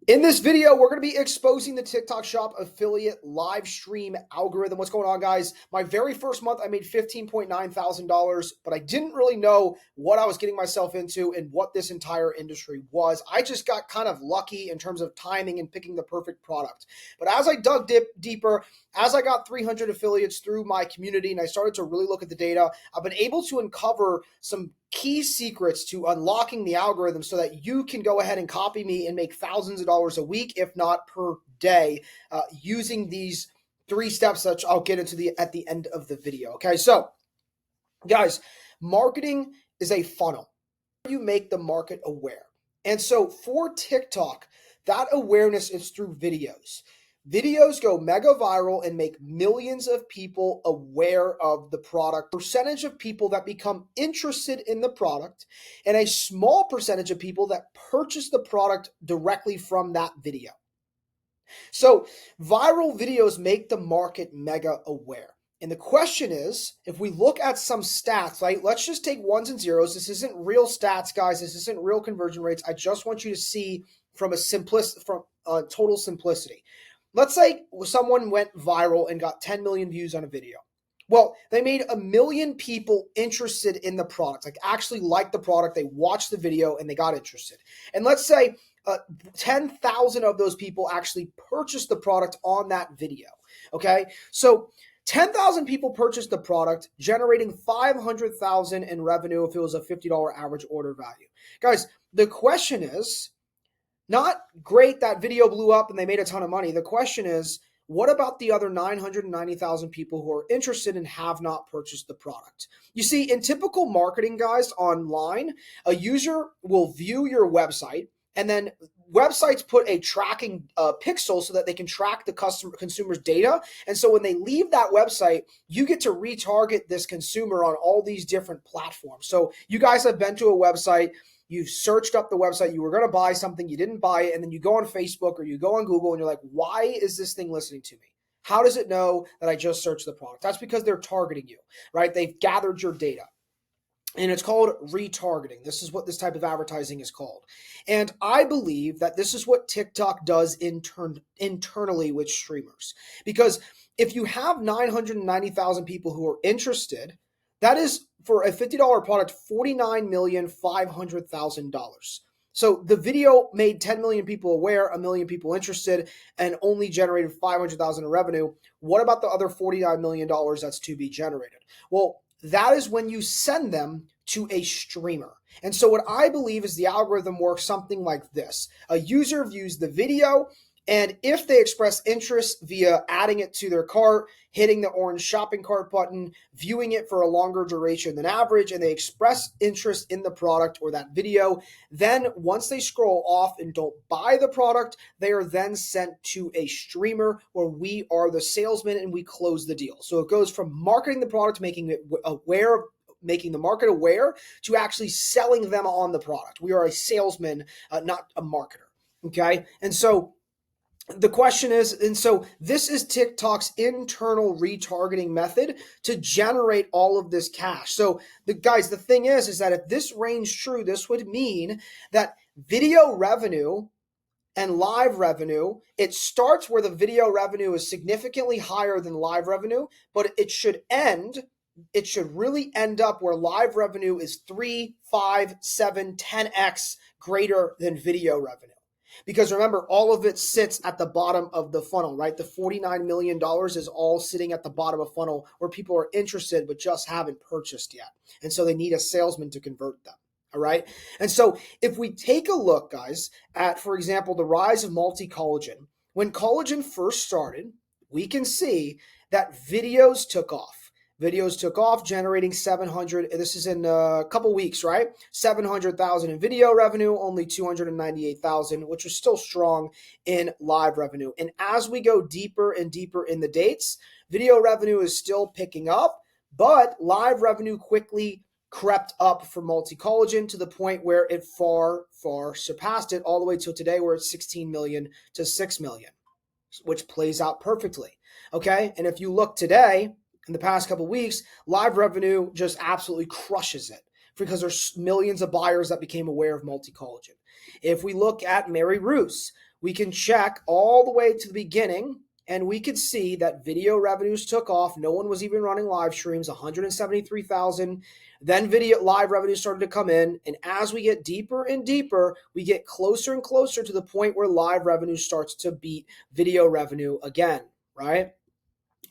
In this video, we're going to be exposing the TikTok Shop affiliate live stream algorithm. What's going on, guys? My very first month, I made $15.9 thousand, but I didn't really know what I was getting myself into and what this entire industry was. I just got kind of lucky in terms of timing and picking the perfect product. But as I dug deeper, as I got 300 affiliates through my community and I started to really look at the data, I've been able to uncover some key secrets to unlocking the algorithm so that you can go ahead and copy me and make thousands of dollars a week, if not per day, using these 3 steps that I'll get into at the end of the video. Okay, so guys, marketing is a funnel. You make the market aware. And so for TikTok, that awareness is through videos. Videos go mega viral and make millions of people aware of the product. Percentage of people that become interested in the product, and a small percentage of people that purchase the product directly from that video. So viral videos make the market mega aware. And the question is, if we look at some stats, right? Let's just take ones and zeros. This isn't real stats, guys. This isn't real conversion rates. I just want you to see from total simplicity. Let's say someone went viral and got 10 million views on a video. Well, they made 1 million people interested in the product, like actually liked the product. They watched the video and they got interested. And let's say 10,000 of those people actually purchased the product on that video. Okay, so 10,000 people purchased the product, generating 500,000 in revenue if it was a $50 average order value. Guys, the question is, not great that video blew up and they made a ton of money. The question is, what about the other 990,000 people who are interested and have not purchased the product? You see, in typical marketing, guys, online, a user will view your website, and then websites put a tracking pixel so that they can track the consumer's data. And so when they leave that website, you get to retarget this consumer on all these different platforms. So you guys have been to a website, you've searched up the website, you were going to buy something, you didn't buy it, and then you go on Facebook or you go on Google and you're like, why is this thing listening to me? How does it know that I just searched the product? That's because they're targeting you, right? They've gathered your data. And it's called retargeting. This is what this type of advertising is called. And I believe that this is what TikTok does internally with streamers. Because if you have 990,000 people who are interested, that is, for a $50 product, $49,500,000. So the video made 10 million people aware, 1 million people interested, and only generated 500,000 in revenue. What about the other $49 million that's to be generated? Well, that is when you send them to a streamer. And so what I believe is the algorithm works something like this. A user views the video, and if they express interest via adding it to their cart, hitting the orange shopping cart button, viewing it for a longer duration than average, and they express interest in the product or that video, then once they scroll off and don't buy the product, they are then sent to a streamer where we are the salesman and we close the deal. So it goes from marketing the product, making it aware, making the market aware, to actually selling them on the product. We are a salesman, not a marketer. Okay. And so the question is, and so this is TikTok's internal retargeting method to generate all of this cash. So the thing is that if this reigns true, this would mean that video revenue and live revenue, it starts where the video revenue is significantly higher than live revenue, but it should really end up where live revenue is 3, 5, 7, 10x greater than video revenue. Because remember, all of it sits at the bottom of the funnel, right? The $49 million is all sitting at the bottom of the funnel where people are interested but just haven't purchased yet. And so they need a salesman to convert them. All right. And so if we take a look, guys, at, for example, the rise of multi-collagen, when collagen first started, we can see that videos took off. Videos took off, generating 700. This is in a couple weeks, right? 700,000 in video revenue, only 298,000, which is still strong in live revenue. And as we go deeper and deeper in the dates, video revenue is still picking up, but live revenue quickly crept up for multi-collagen to the point where it far, far surpassed it, all the way till today, where it's 16 million to 6 million, which plays out perfectly. Okay. And if you look today, in the past couple of weeks, live revenue just absolutely crushes it because there's millions of buyers that became aware of multi-collagen. If we look at Mary Ruth, we can check all the way to the beginning, and we could see that video revenues took off. No one was even running live streams, 173,000. Then video live revenue started to come in. And as we get deeper and deeper, we get closer and closer to the point where live revenue starts to beat video revenue again, right?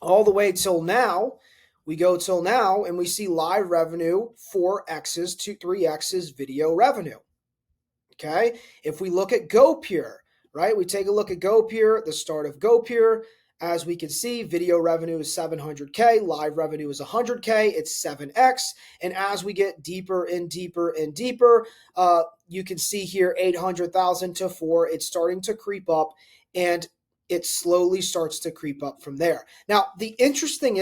All the way till now, we go till now and we see live revenue 4x's to 3x's video revenue. Okay. If we look at GoPure, right? We take a look at GoPure, the start of GoPure. As we can see, video revenue is 700K, live revenue is 100K, it's 7x. And as we get deeper and deeper and deeper, you can see here 800,000 to 4, it's starting to creep up, and it slowly starts to creep up from there. Now, the interesting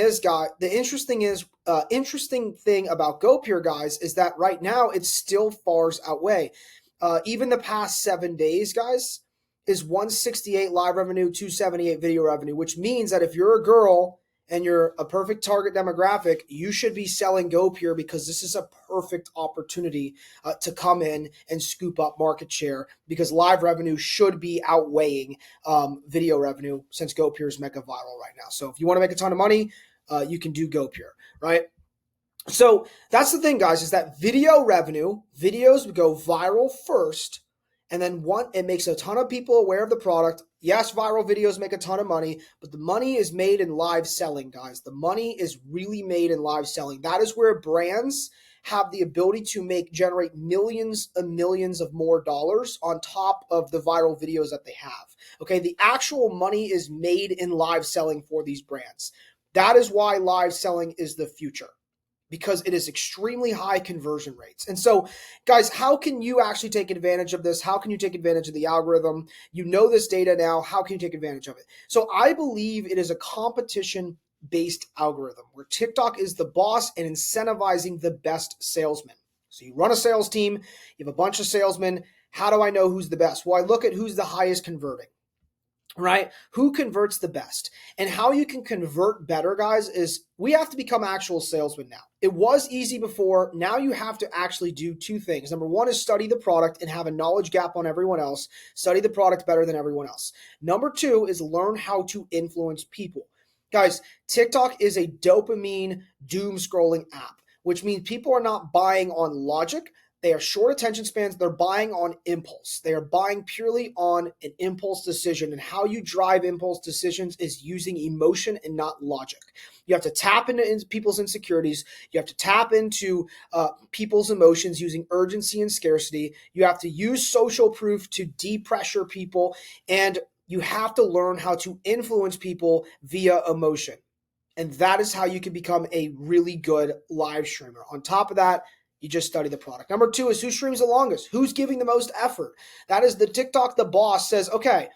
thing about GoPure, guys, is that right now it's still far outweigh. Even the past 7 days, guys, is 168 live revenue, 278 video revenue, which means that if you're a girl and you're a perfect target demographic, you should be selling GoPure, because this is a perfect opportunity to come in and scoop up market share, because live revenue should be outweighing video revenue, since GoPure is mega viral right now. So if you want to make a ton of money, you can do GoPure, right? So that's the thing, guys, is that video revenue, videos go viral first, and then it makes a ton of people aware of the product. Yes, viral videos make a ton of money, but the money is made in live selling, guys. The money is really made in live selling. That is where brands have the ability to generate millions and millions of more dollars on top of the viral videos that they have. Okay, the actual money is made in live selling for these brands. That is why live selling is the future, because it is extremely high conversion rates. And so, guys, how can you actually take advantage of this? How can you take advantage of the algorithm? You know this data now. How can you take advantage of it? So I believe it is a competition-based algorithm where TikTok is the boss and incentivizing the best salesmen. So you run a sales team, you have a bunch of salesmen. How do I know who's the best? Well, I look at who's the highest converting. Right? Who converts the best? And how you can convert better, guys, is we have to become actual salesmen now. It was easy before. Now you have to actually do two things. Number one is study the product and have a knowledge gap on everyone else. Study the product better than everyone else. Number two is learn how to influence people. Guys, TikTok is a dopamine doom scrolling app, which means people are not buying on logic. They are short attention spans. They're buying on impulse. They are buying purely on an impulse decision. And how you drive impulse decisions is using emotion and not logic. You have to tap into people's insecurities. You have to tap into people's emotions using urgency and scarcity. You have to use social proof to depressure people. And you have to learn how to influence people via emotion. And that is how you can become a really good live streamer. On top of that, you just study the product. Number two is who streams the longest, who's giving the most effort. That is the TikTok, the boss says, okay,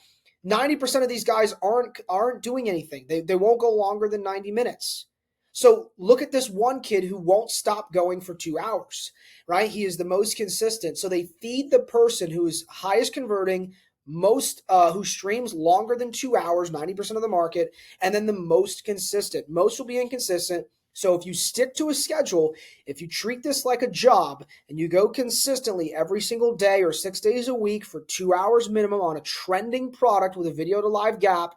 90% of these guys aren't doing anything. They won't go longer than 90 minutes. So look at this one kid who won't stop going for 2 hours, right? He is the most consistent. So they feed the person who is highest converting, who streams longer than 2 hours, 90% of the market, and then the most consistent. Most will be inconsistent. So if you stick to a schedule, if you treat this like a job and you go consistently every single day or 6 days a week for 2 hours minimum on a trending product with a video to live gap,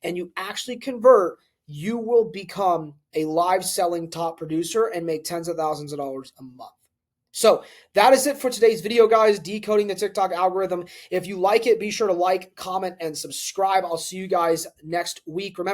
and you actually convert, you will become a live selling top producer and make tens of thousands of dollars a month. So that is it for today's video, guys, decoding the TikTok algorithm. If you like it, be sure to like, comment, and subscribe. I'll see you guys next week. Remember,